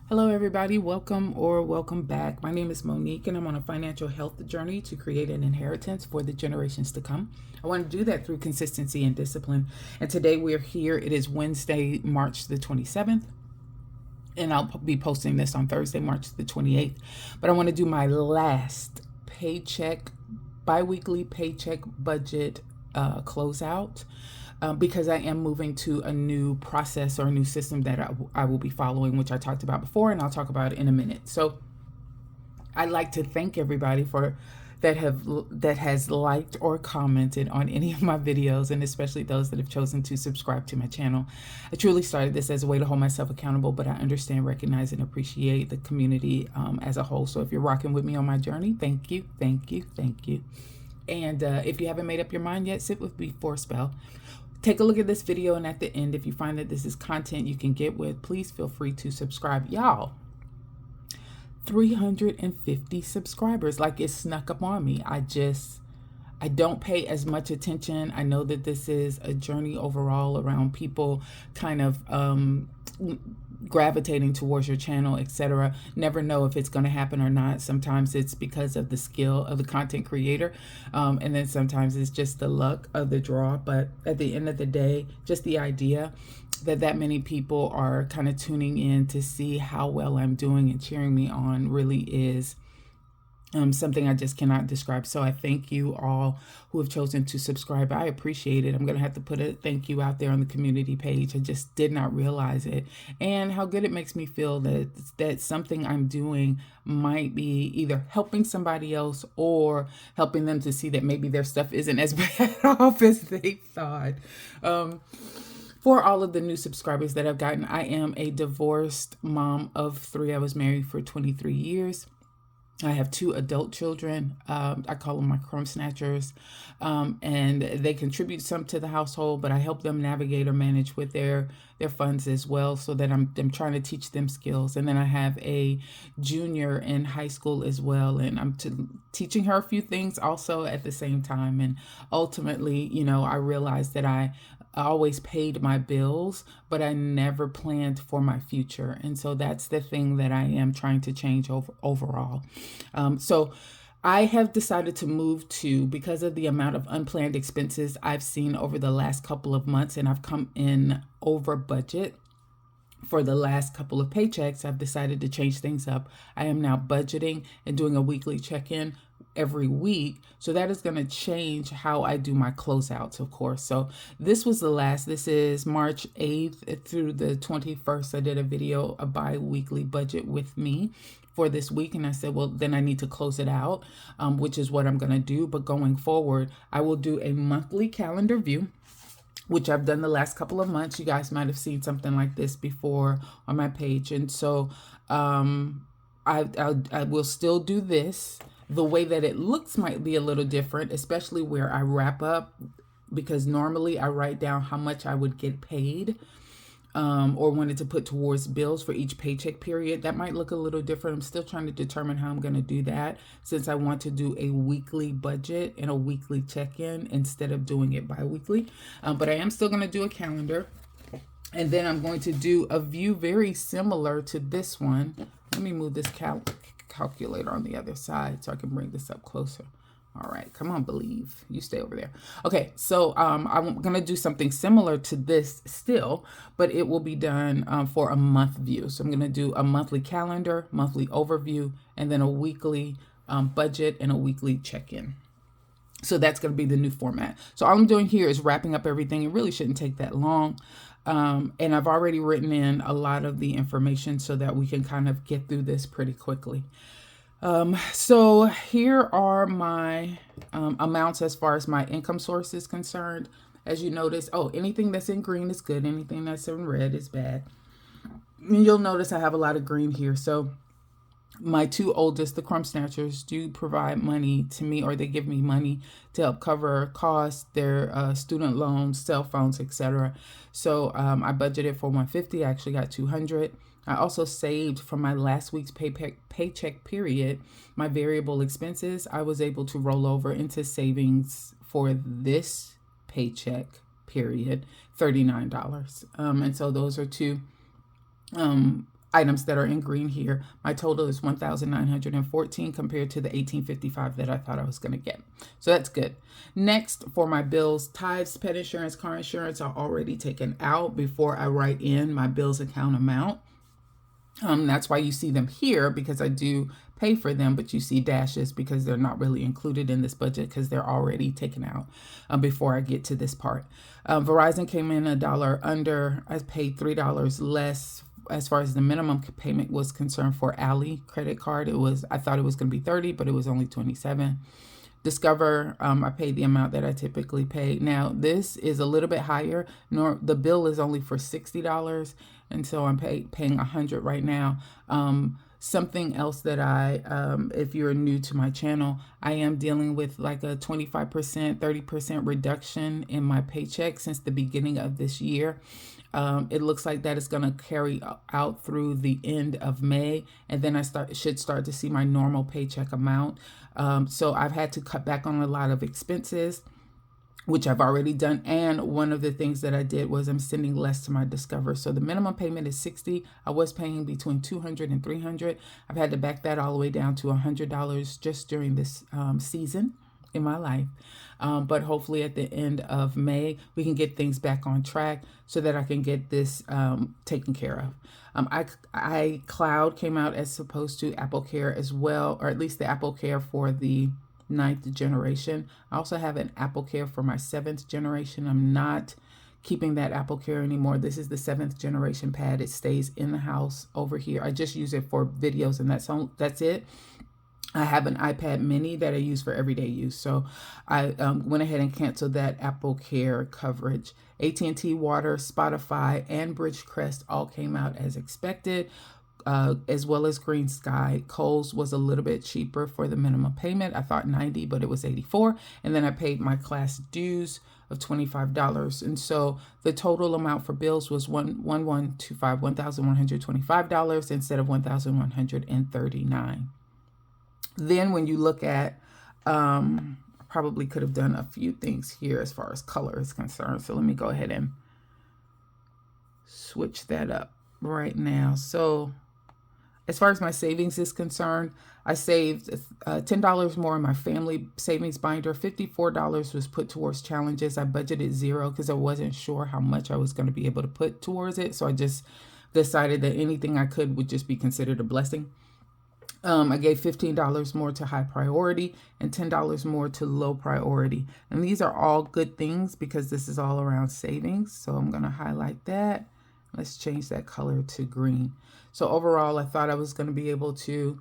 Hello, everybody. Welcome back. My name is Monique, and I'm on a financial health journey to create an inheritance for the generations to come. I want to do that through consistency and discipline. And today we're here. It is Wednesday, March the 27th, and I'll be posting this on Thursday, March the 28th. But I want to do my last biweekly paycheck budget closeout. Because I am moving to a new process or a new system that I will be following, which I talked about before, and I'll talk about it in a minute. So I'd like to thank everybody that has liked or commented on any of my videos, and especially those that have chosen to subscribe to my channel. I truly started this as a way to hold myself accountable, but I understand, recognize, and appreciate the community as a whole. So if you're rocking with me on my journey, thank you, thank you, thank you. And if you haven't made up your mind yet, sit with me for a spell. Take a look at this video, and at the end, if you find that this is content you can get with, please feel free to subscribe. Y'all, 350 subscribers, like it snuck up on me. I don't pay as much attention. I know that this is a journey overall around people kind of gravitating towards your channel, etc. Never know if it's going to happen or not. Sometimes it's because of the skill of the content creator, and then sometimes it's just the luck of the draw. But at the end of the day, just the idea that many people are kind of tuning in to see how well I'm doing and cheering me on really is something I just cannot describe. So I thank you all who have chosen to subscribe. I appreciate it. I'm going to have to put a thank you out there on the community page. I just did not realize it, and how good it makes me feel that something I'm doing might be either helping somebody else or helping them to see that maybe their stuff isn't as bad off as they thought. For all of the new subscribers that I've gotten, I am a divorced mom of 3. I was married for 23 years. I have 2 adult children. I call them my crumb snatchers, and they contribute some to the household, but I help them navigate or manage with their funds as well, so that I'm trying to teach them skills. And then I have a junior in high school as well, and I'm teaching her a few things also at the same time. And ultimately, I realized that I always paid my bills, but I never planned for my future. And so that's the thing that I am trying to change overall. So I have decided to move because of the amount of unplanned expenses I've seen over the last couple of months, and I've come in over budget. For the last couple of paychecks, I've decided to change things up. I am now budgeting and doing a weekly check-in every week. So that is going to change how I do my closeouts, of course. So this is March 8th through the 21st. I did a video, a bi-weekly budget with me for this week. And I said, well, then I need to close it out, which is what I'm going to do. But going forward, I will do a monthly calendar view, which I've done the last couple of months. You guys might have seen something like this before on my page. And so I will still do this. The way that it looks might be a little different, especially where I wrap up, because normally I write down how much I would get paid or wanted to put towards bills for each paycheck period. That might look a little different. I'm still trying to determine how I'm going to do that, since I want to do a weekly budget and a weekly check-in instead of doing it bi-weekly. But I am still going to do a calendar. And then I'm going to do a view very similar to this one. Let me move this calculator on the other side so I can bring this up closer. All right, come on, believe. You stay over there. Okay, so I'm going to do something similar to this still, but it will be done for a month view. So I'm going to do a monthly calendar, monthly overview, and then a weekly budget and a weekly check-in. So that's going to be the new format. So all I'm doing here is wrapping up everything. It really shouldn't take that long. And I've already written in a lot of the information so that we can kind of get through this pretty quickly. So here are my amounts as far as my income source is concerned. As you notice, anything that's in green is good. Anything that's in red is bad. And you'll notice I have a lot of green here. So my 2 oldest, the crumb snatchers, do provide money to me, or they give me money to help cover costs, their student loans, cell phones, etc. So I budgeted for $150. I actually got $200. I also saved from my last week's paycheck period, my variable expenses. I was able to roll over into savings for this paycheck period, $39. And so those are 2 items that are in green here. My total is 1,914 compared to the 1,855 that I thought I was going to get. So that's good. Next, for my bills, tithes, pet insurance, car insurance are already taken out before I write in my bills account amount. That's why you see them here, because I do pay for them, but you see dashes because they're not really included in this budget because they're already taken out before I get to this part. Verizon came in $1 under. I paid $3 less as far as the minimum payment was concerned for Ally credit card. I thought it was going to be 30, but it was only 27. Discover, I paid the amount that I typically pay. Now, this is a little bit higher. The bill is only for $60, and so I'm paying $100 right now. Something else that if you're new to my channel, I am dealing with like a 25%, 30% reduction in my paycheck since the beginning of this year. It looks like that is going to carry out through the end of May, and then I should start to see my normal paycheck amount. So I've had to cut back on a lot of expenses, which I've already done. And one of the things that I did was I'm sending less to my Discover. So the minimum payment is $60. I was paying between $200 and $300. I've had to back that all the way down to $100 just during this season in my life. But hopefully at the end of May, we can get things back on track so that I can get this taken care of. iCloud came out as supposed to Apple Care as well, or at least the Apple Care for the 9th generation. I also have an Apple Care for my 7th generation. I'm not keeping that Apple Care anymore. This is the 7th generation pad. It stays in the house over here. I just use it for videos, and that's it. I have an iPad mini that I use for everyday use. So I went ahead and canceled that Apple Care coverage. AT&T, Water, Spotify, and Bridgecrest all came out as expected, as well as Green Sky. Kohl's was a little bit cheaper for the minimum payment. I thought $90, but it was $84. And then I paid my class dues of $25. And so the total amount for bills was $1,125 instead of $1,139. Then when you look at, probably could have done a few things here as far as color is concerned. So let me go ahead and switch that up right now. So as far as my savings is concerned, I saved $10 more in my family savings binder. $54 was put towards challenges. I budgeted $0 because I wasn't sure how much I was going to be able to put towards it. So I just decided that anything I could would just be considered a blessing. I gave $15 more to high priority and $10 more to low priority. And these are all good things because this is all around savings. So I'm going to highlight that. Let's change that color to green. So overall, I thought I was going to be able to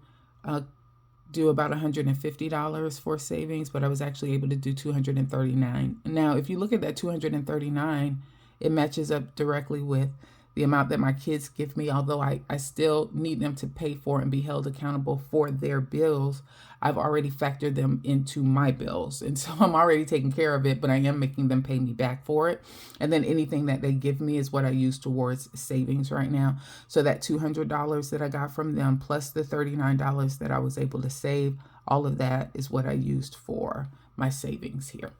do about $150 for savings, but I was actually able to do $239. Now, if you look at that $239, it matches up directly with the amount that my kids give me, although I still need them to pay for and be held accountable for their bills. I've already factored them into my bills. And so I'm already taking care of it, but I am making them pay me back for it. And then anything that they give me is what I use towards savings right now. So that $200 that I got from them, plus the $39 that I was able to save, all of that is what I used for my savings here.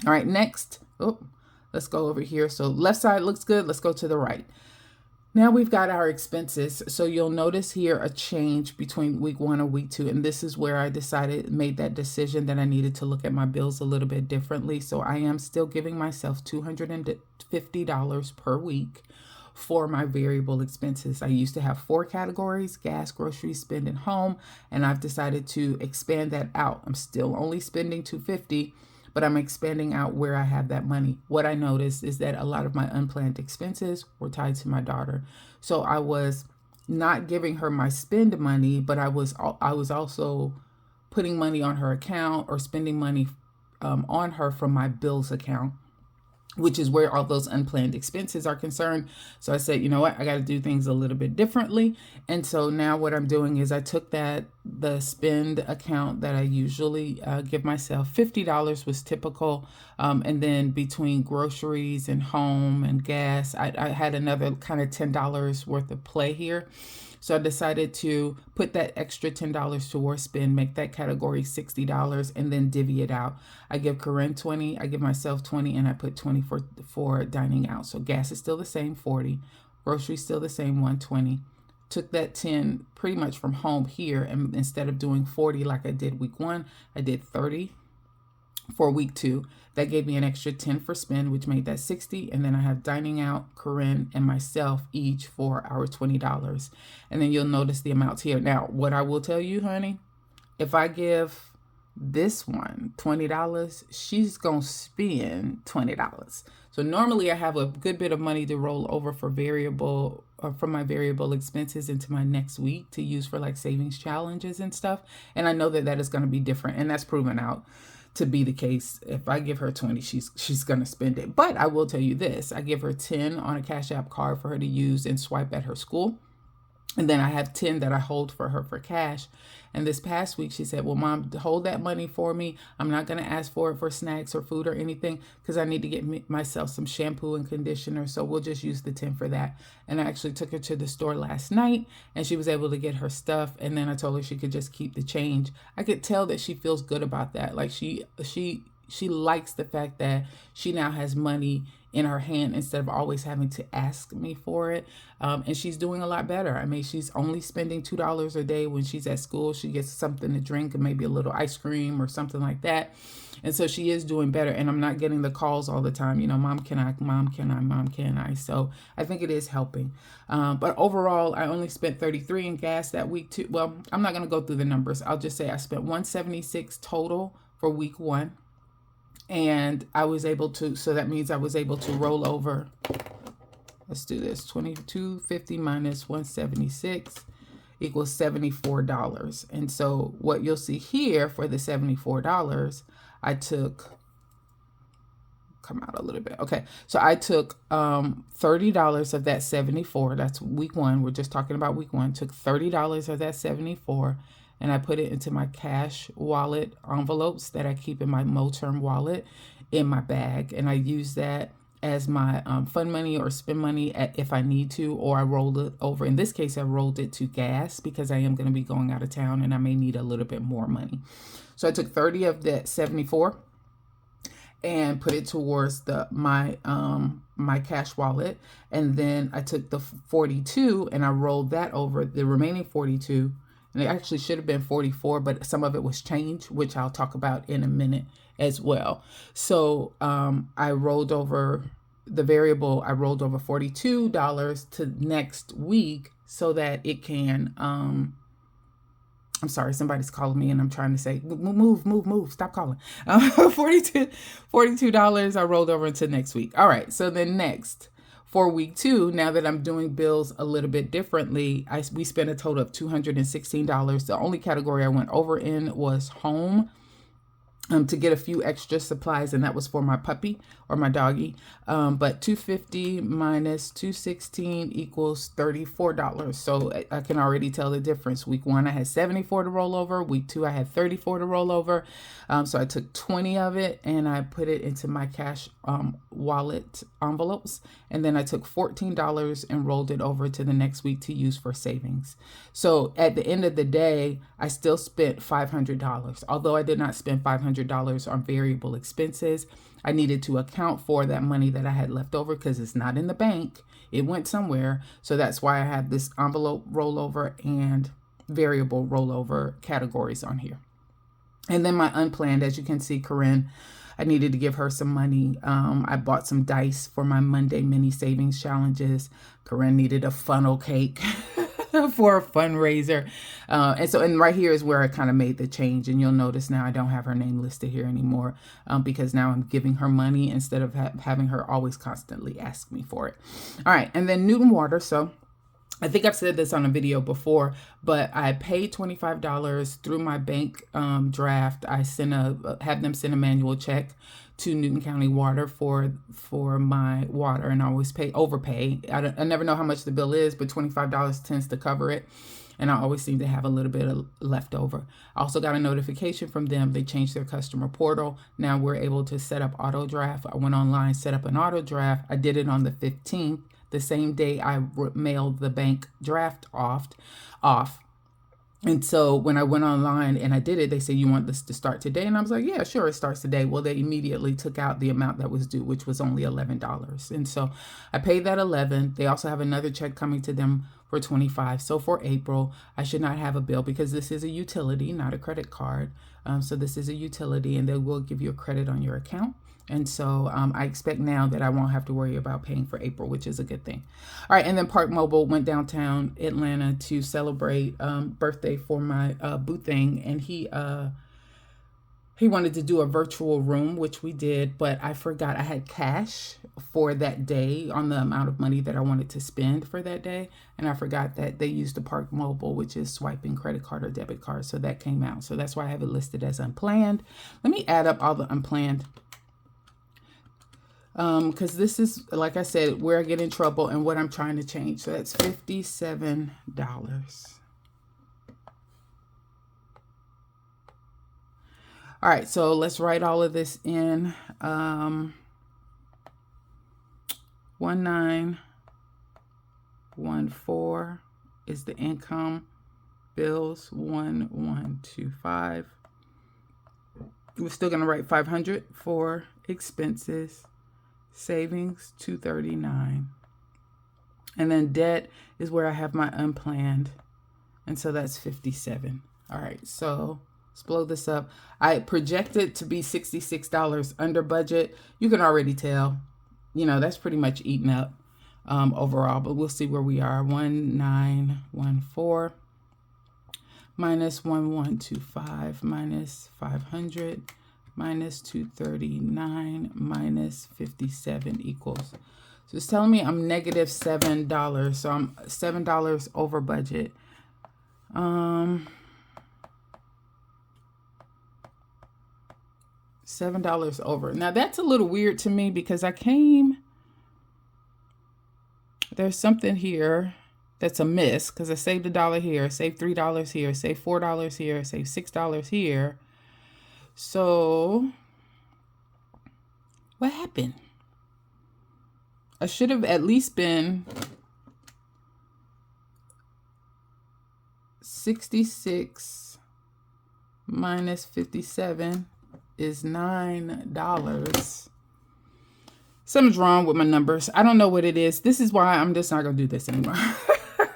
All right, next. Let's go over here. So left side looks good. Let's go to the right. Now we've got our expenses. So you'll notice here a change between week 1 and week 2. And this is where I made that decision that I needed to look at my bills a little bit differently. So I am still giving myself $250 per week for my variable expenses. I used to have 4 categories: gas, groceries, spend, and home. And I've decided to expand that out. I'm still only spending $250, but I'm expanding out where I have that money. What I noticed is that a lot of my unplanned expenses were tied to my daughter. So I was not giving her my spend money, but I was also putting money on her account or spending money on her from my bills account, which is where all those unplanned expenses are concerned. So I said, you know what, I got to do things a little bit differently. And so now what I'm doing is I took the spend account that I usually give myself. $50 was typical. And then between groceries and home and gas, I had another kind of $10 worth of play here. So I decided to put that extra $10 towards spend, make that category $60, and then divvy it out. I give Corinne 20, I give myself 20, and I put 20 for dining out. So gas is still the same, 40. Groceries still the same, 120. took that 10 pretty much from home here, and instead of doing 40 like I did week 1, I did 30 for week 2. That gave me an extra 10 for spend, which made that 60. And then I have dining out, Corinne and myself each for our $20. And then you'll notice the amounts here. Now, what I will tell you, honey, if I give this one $20, she's gonna spend $20. So normally I have a good bit of money to roll over for variable, or from my variable expenses into my next week to use for like savings challenges and stuff. And I know that that is going to be different, and that's proven out to be the case. If I give her 20, she's going to spend it. But I will tell you this, I give her 10 on a Cash App card for her to use and swipe at her school. And then I have 10 that I hold for her for cash. And this past week, she said, well, Mom, hold that money for me. I'm not going to ask for it for snacks or food or anything because I need to get myself some shampoo and conditioner. So we'll just use the 10 for that. And I actually took her to the store last night and she was able to get her stuff. And then I told her she could just keep the change. I could tell that she feels good about that. Like she likes the fact that she now has money in her hand instead of always having to ask me for it. And she's doing a lot better. I mean, she's only spending $2 a day when she's at school. She gets something to drink and maybe a little ice cream or something like that. And so she is doing better. And I'm not getting the calls all the time, you know, Mom, can I, Mom, can I, Mom, can I? So I think it is helping. But overall, I only spent $33 in gas that week too. Well, I'm not going to go through the numbers. I'll just say I spent $176 total for week 1. And I was able to, so that means I was able to roll over. Let's do this. 2250 minus 176 equals $74. And so what you'll see here for the $74, I took, come out a little bit. Okay. So I took $30 of that 74. That's week 1. We're just talking about week 1. Took $30 of that 74. And I put it into my cash wallet envelopes that I keep in my Moterm wallet in my bag. And I use that as my fun money or spend money if I need to, or I roll it over. In this case, I rolled it to gas because I am going to be going out of town and I may need a little bit more money. So I took 30 of that 74 and put it towards my cash wallet. And then I took the 42 and I rolled that over, the remaining 42. And it actually should have been 44, but some of it was changed, which I'll talk about in a minute as well. So I rolled over the variable. I rolled over $42 to next week so that it can, I'm sorry, somebody's calling me and I'm trying to say, move, stop calling. $42 I rolled over into next week. All right, so then next. For week 2, now that I'm doing bills a little bit differently, we spent a total of $216. The only category I went over in was home to get a few extra supplies, and that was for my puppy or my doggy. But $250 minus $216 equals $34. So I can already tell the difference. Week 1, I had 74 to roll over. Week 2, I had 34 to roll over. So I took 20 of it and I put it into my cash wallet envelopes. And then I took $14 and rolled it over to the next week to use for savings. So at the end of the day, I still spent $500. Although I did not spend $500 on variable expenses, I needed to account for that money that I had left over because it's not in the bank. It went somewhere. So that's why I have this envelope rollover and variable rollover categories on here. And then my unplanned, as you can see, Corinne, I needed to give her some money. I bought some dice for my Monday mini savings challenges. Corinne needed a funnel cake for a fundraiser. And right here is where I kind of made the change. And you'll notice now I don't have her name listed here anymore because now I'm giving her money instead of having her always constantly ask me for it. All right. And then Newton Water. So I think I've said this on a video before, but I paid $25 through my bank draft. I have them send a manual check to Newton County Water for my water, and I always overpay. I never know how much the bill is, but $25 tends to cover it, and I always seem to have a little bit of left over. I also got a notification from them. They changed their customer portal. Now we're able to set up auto draft. I went online, set up an auto draft. I did it on the 15th. The same day I mailed the bank draft off. And so when I went online and I did it, they said, you want this to start today? And I was like, yeah, sure, it starts today. Well, they immediately took out the amount that was due, which was only $11. And so I paid that $11. They also have another check coming to them for $25. So for April, I should not have a bill because this is a utility, not a credit card. So this is a utility, and they will give you a credit on your account. And so I expect now that I won't have to worry about paying for April, which is a good thing. All right, and then Park Mobile went downtown Atlanta to celebrate birthday for my boo thing, and he wanted to do a virtual room, which we did, but I forgot I had cash for that day on the amount of money that I wanted to spend for that day, and I forgot that they used the Park Mobile, which is swiping credit card or debit card, so that came out. So that's why I have it listed as unplanned. Let me add up all the unplanned. Because this is, like I said, where I get in trouble and what I'm trying to change. So that's $57. All right, so let's write all of this in. 1914 is the income. Bills 1125. We're still gonna write 500 for expenses. Savings 239, and then debt is where I have my unplanned, and so that's 57. All right, so let's blow this up. I projected to be $66 under budget. You can already tell, you know, that's pretty much eaten up overall, but we'll see where we are. 1914 minus 1125 minus 500 minus 239 minus 57 equals. So it's telling me I'm negative $7. So I'm $7 over budget. $7 over. Now that's a little weird to me because there's something here that's a miss because I saved $1 here, saved $3 here, saved $4 here, saved $6 here. So what happened? I should have at least been 66 minus 57 is $9. Something's wrong with my numbers. I don't know what it is. This is why I'm just not going to do this anymore.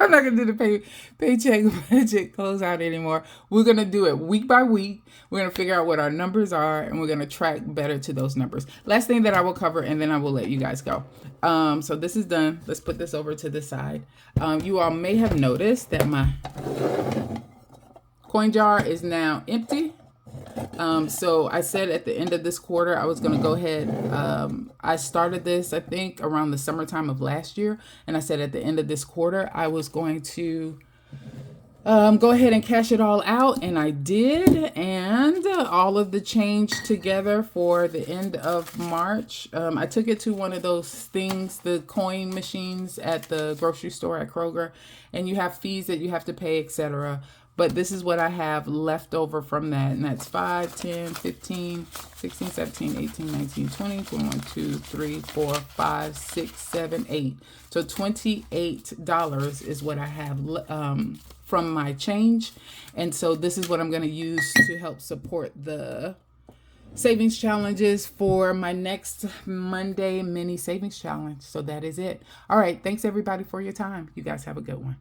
I'm not going to do the paycheck budget closeout anymore. We're going to do it week by week. We're going to figure out what our numbers are, and we're going to track better to those numbers. Last thing that I will cover, and then I will let you guys go. So this is done. Let's put this over to the side. You all may have noticed that my coin jar is now empty. So I said at the end of this quarter, I was going to go ahead. I started this, I think, around the summertime of last year. And I said at the end of this quarter, I was going to go ahead and cash it all out. And I did. And all of the change together for the end of March. I took it to one of those things, the coin machines at the grocery store at Kroger. And you have fees that you have to pay, etc. But this is what I have left over from that. And that's 5, 10, 15, 16, 17, 18, 19, 20, 21, 2, 3, 4, 5, 6, 7, 8. So $28 is what I have from my change. And so this is what I'm going to use to help support the savings challenges for my next Monday mini savings challenge. So that is it. All right. Thanks everybody for your time. You guys have a good one.